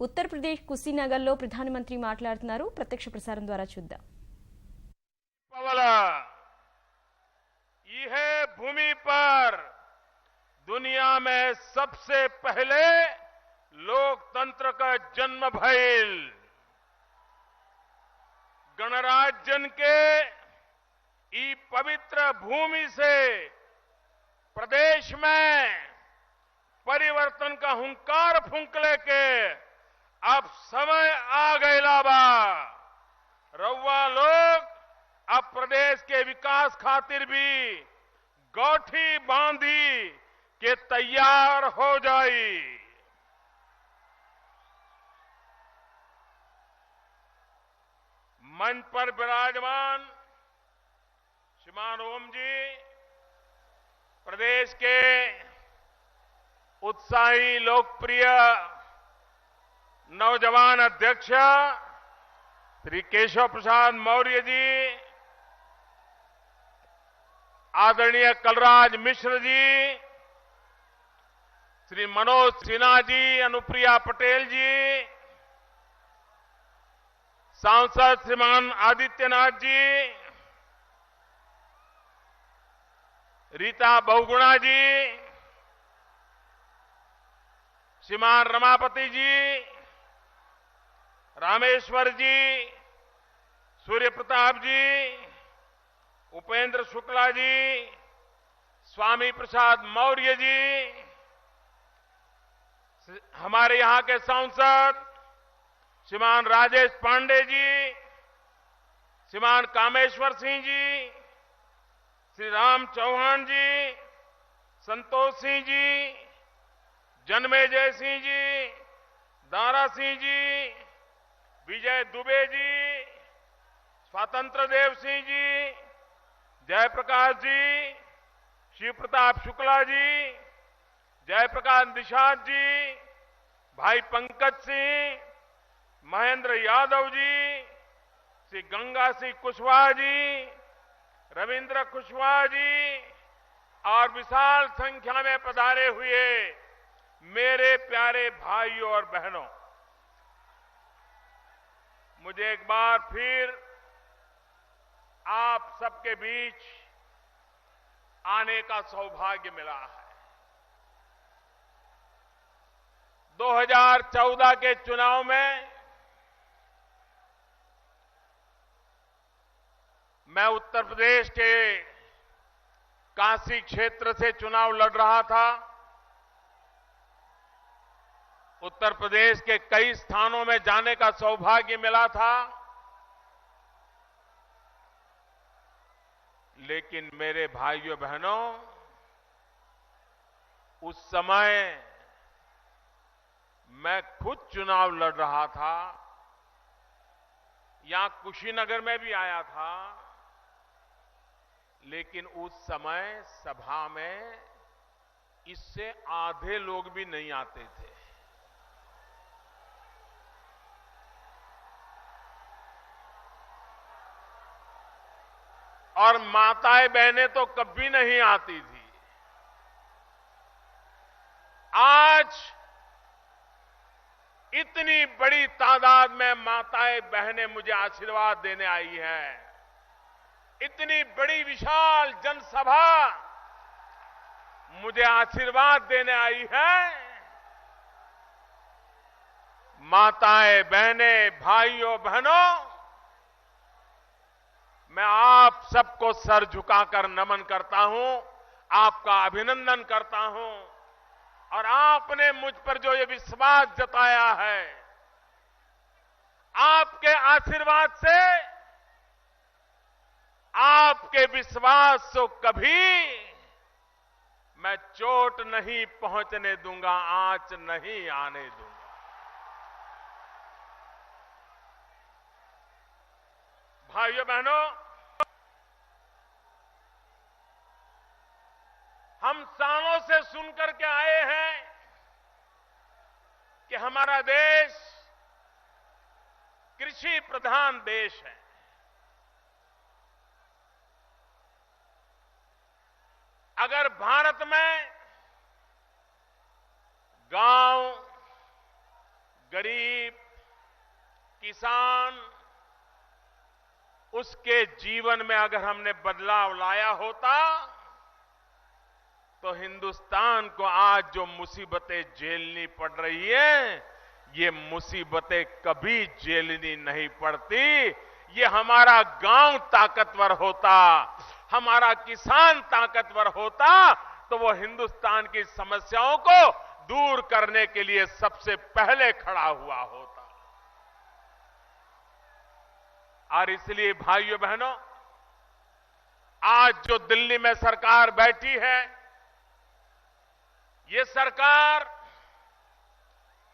ఉత్తరప్రదేశ్ కుశీనగర్లో ప్రధానమంత్రి మాట్లాడుతున్నారు. ప్రత్యక్ష ప్రసారం ద్వారా చూద్దాం. यह भूमि पर दुनिया में सबसे पहले लोकतंत्र का जन्म भइल गणराज्यन के ई पवित्र भूमि से प्रदेश में परिवर्तन का हुंकार फूंकले के अब समय आ गया बा। रउआ लोग अब प्रदेश के विकास खातिर भी गौठी बांधी के तैयार हो जाई। मंच पर विराजमान श्रीमान ओम जी, प्रदेश के उत्साही लोकप्रिय नौजवान अध्यक्ष श्री केशव प्रसाद मौर्य जी, आदरणीय कलराज मिश्र जी, श्री मनोज सिन्हा जी, अनुप्रिया पटेल जी, सांसद श्रीमान आदित्यनाथ जी, रीता बहुगुणा जी, श्रीमान रमापति जी, रामेश्वर जी, सूर्य प्रताप जी, उपेंद्र शुक्ला जी, स्वामी प्रसाद मौर्य जी, हमारे यहां के सांसद श्रीमान राजेश पांडे जी, श्रीमान कामेश्वर सिंह जी, श्री राम चौहान जी, संतोष सिंह जी, जन्मेजय सिंह जी, दारा सिंह जी, विजय दुबे जी, स्वतंत्र देव सिंह जी, जयप्रकाश जी, शिव प्रताप शुक्ला जी, जयप्रकाश निषाद जी, भाई पंकज सिंह, महेंद्र यादव जी, श्री गंगा सिंह कुशवाहा जी, रविंद्र कुशवाहा जी और विशाल संख्या में पधारे हुए मेरे प्यारे भाइयों और बहनों, मुझे एक बार फिर आप सबके बीच आने का सौभाग्य मिला है। 2014 के चुनाव में मैं उत्तर प्रदेश के काशी क्षेत्र से चुनाव लड़ रहा था। उत्तर प्रदेश के कई स्थानों में जाने का सौभाग्य मिला था, लेकिन मेरे भाइयों बहनों, उस समय मैं खुद चुनाव लड़ रहा था। यहां कुशीनगर में भी आया था, लेकिन उस समय सभा में इससे आधे लोग भी नहीं आते थे। और माताएं बहनें तो कभी नहीं आती थी। आज इतनी बड़ी तादाद में माताएं बहनें मुझे आशीर्वाद देने आई हैं। इतनी बड़ी विशाल जनसभा मुझे आशीर्वाद देने आई है। माताएं बहनें, भाइयों बहनों, मैं आप सबको सर झुकाकर नमन करता हूं, आपका अभिनंदन करता हूं। और आपने मुझ पर जो ये विश्वास जताया है, आपके आशीर्वाद से, आपके विश्वास से कभी मैं चोट नहीं पहुंचने दूंगा, आंच नहीं आने दूंगा। भाइयों बहनों, हम सालों से सुनकर के आए हैं कि हमारा देश कृषि प्रधान देश है। अगर भारत में गांव, गरीब, किसान, उसके जीवन में अगर हमने बदलाव लाया होता तो हिंदुस्तान को आज जो मुसीबतें झेलनी पड़ रही है, ये मुसीबतें कभी झेलनी नहीं पड़ती। ये हमारा गांव ताकतवर होता, हमारा किसान ताकतवर होता, तो वो हिंदुस्तान की समस्याओं को दूर करने के लिए सबसे पहले खड़ा हुआ होता। और इसलिए भाइयों बहनों, आज जो दिल्ली में सरकार बैठी है, ये सरकार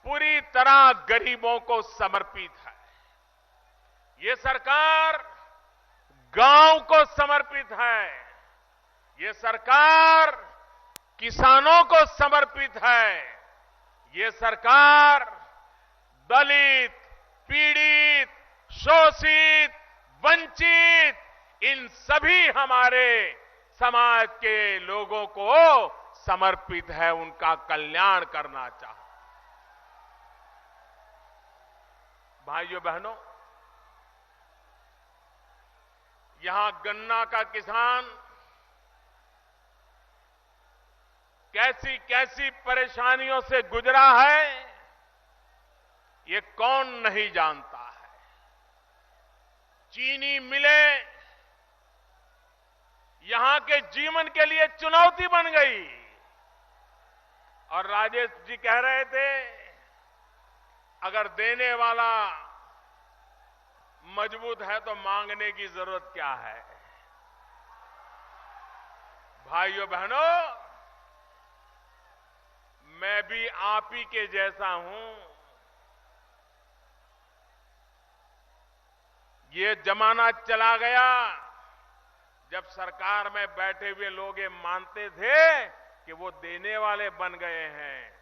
पूरी तरह गरीबों को समर्पित है। ये सरकार गांव को समर्पित है। ये सरकार किसानों को समर्पित है। ये सरकार दलित, पीड़ित, शोषित, वंचित, इन सभी हमारे समाज के लोगों को समर्पित है, उनका कल्याण करना चाहता। भाइयों बहनों, यहां गन्ना का किसान कैसी कैसी परेशानियों से गुजरा है, ये कौन नहीं जानता है। चीनी मिलें यहां के जीवन के लिए चुनौती बन गई। और राजेश जी कह रहे थे, अगर देने वाला मजबूत है तो मांगने की जरूरत क्या है। भाइयों बहनों, मैं भी आप ही के जैसा हूं। ये जमाना चला गया जब सरकार में बैठे हुए लोग ये मानते थे कि वो देने वाले बन गए हैं।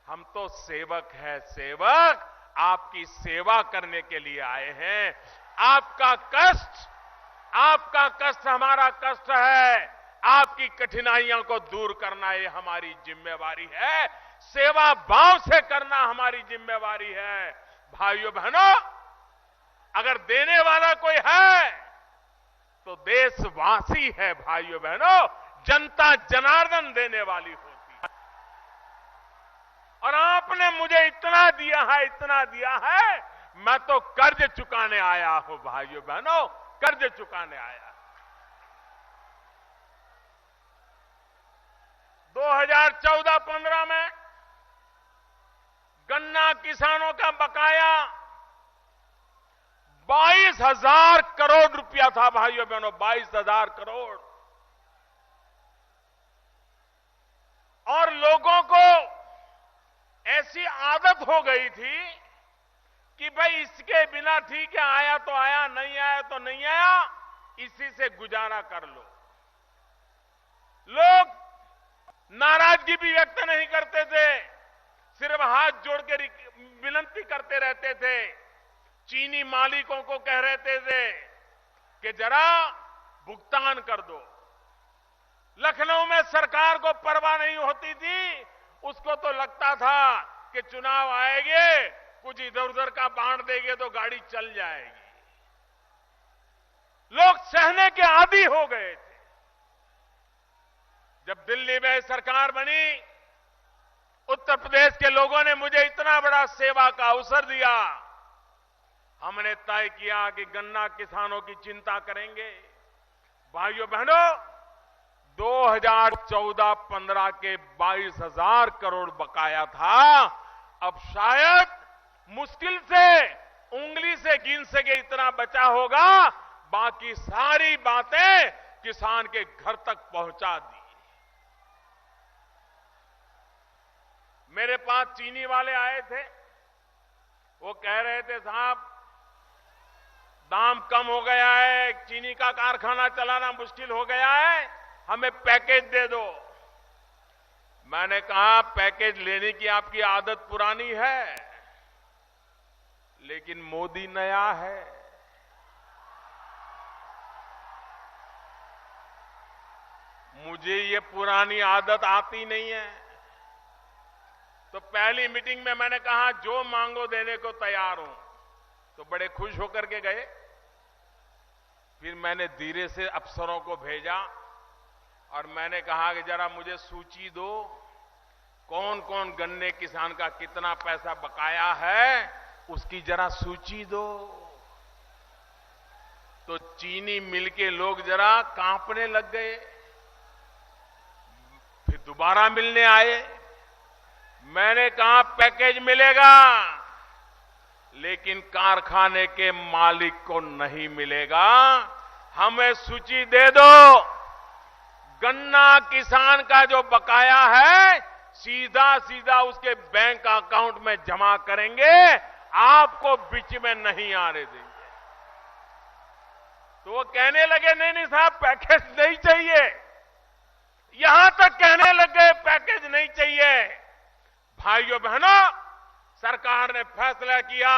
हम तो सेवक हैं, सेवक आपकी सेवा करने के लिए आए हैं। आपका कष्ट हमारा कष्ट है। आपकी कठिनाइयों को दूर करना ये हमारी जिम्मेवारी है। सेवा भाव से करना हमारी जिम्मेवारी है। भाइयों बहनों, अगर देने वाला कोई है तो देशवासी है। भाइयों बहनों, जनता जनार्दन देने वाली होती है। और आपने मुझे इतना दिया है, इतना दिया है, मैं तो कर्ज चुकाने आया हूं। भाइयों बहनों, कर्ज चुकाने आया। 2014-15 में गन्ना किसानों का बकाया 22,000 करोड़ रुपया था। भाइयों बहनों, 22,000 करोड़। और लोगों को ऐसी आदत हो गई थी कि भाई इसके बिना ठीक है, आया तो आया, नहीं आया तो नहीं आया, इसी से गुजारा कर लो। लोग नाराजगी भी व्यक्त नहीं करते थे, सिर्फ हाथ जोड़ के विनती करते रहते थे। चीनी मालिकों को कह रहे थे कि जरा भुगतान कर दो। लखनऊ में सरकार को परवाह नहीं होती थी। उसको तो लगता था कि चुनाव आएंगे, कुछ इधर उधर का बांट देंगे तो गाड़ी चल जाएगी। लोग सहने के आदी हो गए थे। जब दिल्ली में सरकार बनी, उत्तर प्रदेश के लोगों ने मुझे इतना बड़ा सेवा का अवसर दिया। हमने तय किया कि गन्ना किसानों की चिंता करेंगे। भाइयों बहनों, 2014-15 के 22,000 करोड़ बकाया था। अब शायद मुश्किल से उंगली से गिन सके इतना बचा होगा। बाकी सारी बातें किसान के घर तक पहुंचा दी। मेरे पास चीनी वाले आए थे। वो कह रहे थे, साहब दाम कम हो गया है, चीनी का कारखाना चलाना मुश्किल हो गया है, हमें पैकेज दे दो। मैंने कहा, पैकेज लेने की आपकी आदत पुरानी है, लेकिन मोदी नया है। मुझे ये पुरानी आदत आती नहीं है। तो पहली मीटिंग में मैंने कहा जो मांगो देने को तैयार हूं, तो बड़े खुश होकर के गए। फिर मैंने धीरे से अफसरों को भेजा और मैंने कहा कि जरा मुझे सूची दो, कौन कौन गन्ने किसान का कितना पैसा बकाया है, उसकी जरा सूची दो। तो चीनी मिल के लोग जरा कांपने लग गए। फिर दोबारा मिलने आए। मैंने कहा पैकेज मिलेगा, लेकिन कारखाने के मालिक को नहीं मिलेगा। हमें सूची दे दो। गन्ना किसान का जो बकाया है सीधा सीधा उसके बैंक अकाउंट में जमा करेंगे, आपको बीच में नहीं आने देंगे। तो वो कहने लगे नहीं नहीं साहब पैकेज नहीं चाहिए, यहां तक कहने लगे पैकेज नहीं चाहिए। भाइयों बहनों, सरकार ने फैसला किया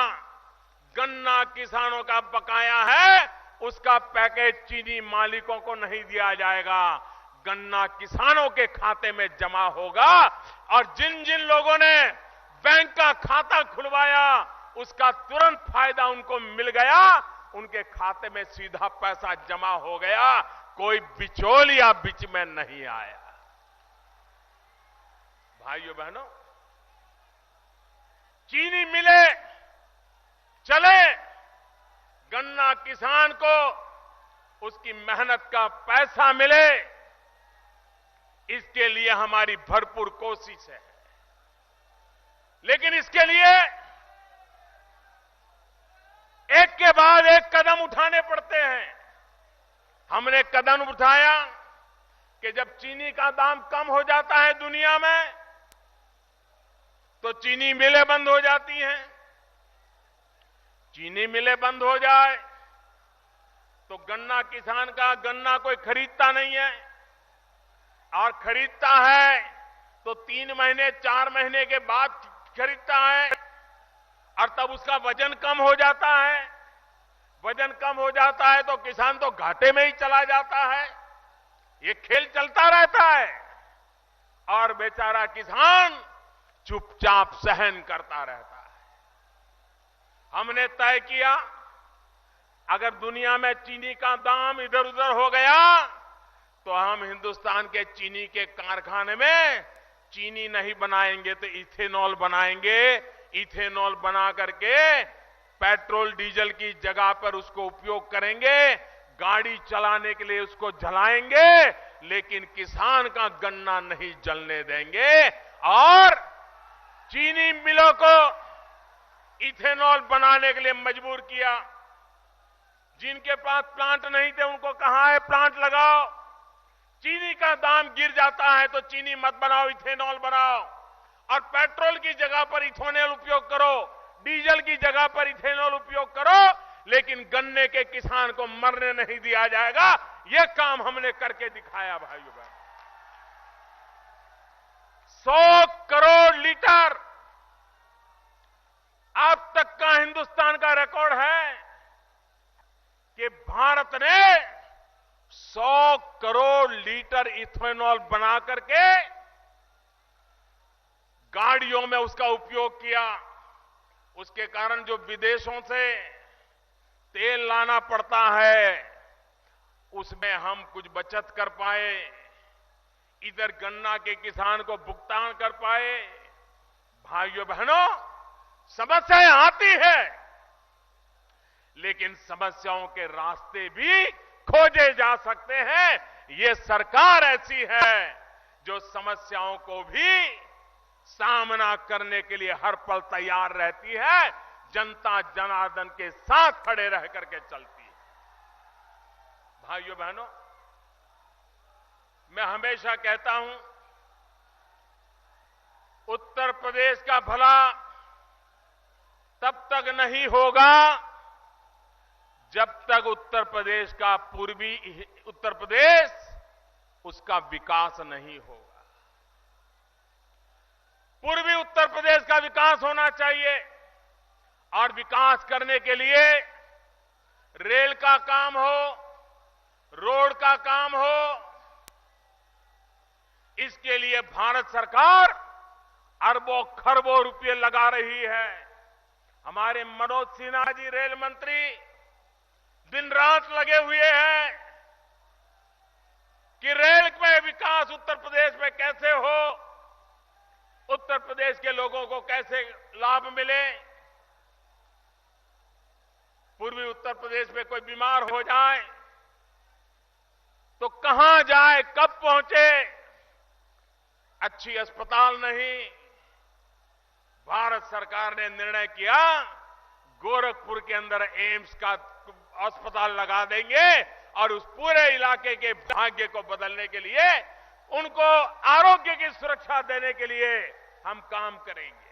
गन्ना किसानों का बकाया है, उसका पैकेज चीनी मालिकों को नहीं दिया जाएगा, गन्ना किसानों के खाते में जमा होगा। और जिन जिन लोगों ने बैंक का खाता खुलवाया उसका तुरंत फायदा उनको मिल गया, उनके खाते में सीधा पैसा जमा हो गया, कोई बिचौलिया बीच में नहीं आया। भाइयों बहनों, चीनी मिले चले, गन्ना किसान को उसकी मेहनत का पैसा मिले, इसके लिए हमारी भरपूर कोशिश है। लेकिन इसके लिए एक के बाद एक कदम उठाने पड़ते हैं। हमने कदम उठाया कि जब चीनी का दाम कम हो जाता है दुनिया में, तो चीनी मिलें बंद हो जाती हैं। चीनी मिलें बंद हो जाए तो गन्ना किसान का गन्ना कोई खरीदता नहीं है, और खरीदता है तो 3 महीने 4 महीने के बाद खरीदता है, और तब उसका वजन कम हो जाता है। वजन कम हो जाता है तो किसान तो घाटे में ही चला जाता है। ये खेल चलता रहता है और बेचारा किसान चुपचाप सहन करता रहता है। हमने तय किया अगर दुनिया में चीनी का दाम इधर उधर हो गया तो हम हिंदुस्तान के चीनी के कारखाने में चीनी नहीं बनाएंगे तो इथेनॉल बनाएंगे। इथेनॉल बना करके पेट्रोल डीजल की जगह पर उसको उपयोग करेंगे, गाड़ी चलाने के लिए उसको जलाएंगे, लेकिन किसान का गन्ना नहीं जलने देंगे। और चीनी मिलों को इथेनॉल बनाने के लिए मजबूर किया। जिनके पास प्लांट नहीं थे उनको कहा है प्लांट लगाओ। चीनी का दाम गिर जाता है तो चीनी मत बनाओ, इथेनॉल बनाओ, और पेट्रोल की जगह पर इथेनॉल उपयोग करो, डीजल की जगह पर इथेनॉल उपयोग करो, लेकिन गन्ने के किसान को मरने नहीं दिया जाएगा। यह काम हमने करके दिखाया भाइयों बहनों। 100 करोड़ लीटर अब तक का हिंदुस्तान का रिकॉर्ड है कि भारत ने 100 करोड़ लीटर इथेनॉल बना करके गाड़ियों में उसका उपयोग किया। उसके कारण जो विदेशों से तेल लाना पड़ता है उसमें हम कुछ बचत कर पाए, इधर गन्ना के किसान को भुगतान कर पाए। भाइयों बहनों, समस्याएं आती है, लेकिन समस्याओं के रास्ते भी खोजे जा सकते हैं। ये सरकार ऐसी है जो समस्याओं को भी सामना करने के लिए हर पल तैयार रहती है, जनता जनार्दन के साथ खड़े रह करके चलती है। भाइयों बहनों, मैं हमेशा कहता हूं उत्तर प्रदेश का भला तब तक नहीं होगा जब तक उत्तर प्रदेश का पूर्वी उत्तर प्रदेश उसका विकास नहीं होगा। पूर्वी उत्तर प्रदेश का विकास होना चाहिए, और विकास करने के लिए रेल का काम हो, रोड का काम हो, इसके लिए भारत सरकार अरबों खरबों रुपये लगा रही है। हमारे मनोज सिन्हा जी रेल मंत्री दिन रात लगे हुए हैं कि रेल में विकास उत्तर प्रदेश में कैसे हो, उत्तर प्रदेश के लोगों को कैसे लाभ मिले। पूर्वी उत्तर प्रदेश में कोई बीमार हो जाए तो कहां जाए, कब पहुंचे, अच्छी अस्पताल नहीं। भारत सरकार ने निर्णय किया गोरखपुर के अंदर एम्स का अस्पताल लगा देंगे और उस पूरे इलाके के भाग्य को बदलने के लिए, उनको आरोग्य की सुरक्षा देने के लिए हम काम करेंगे।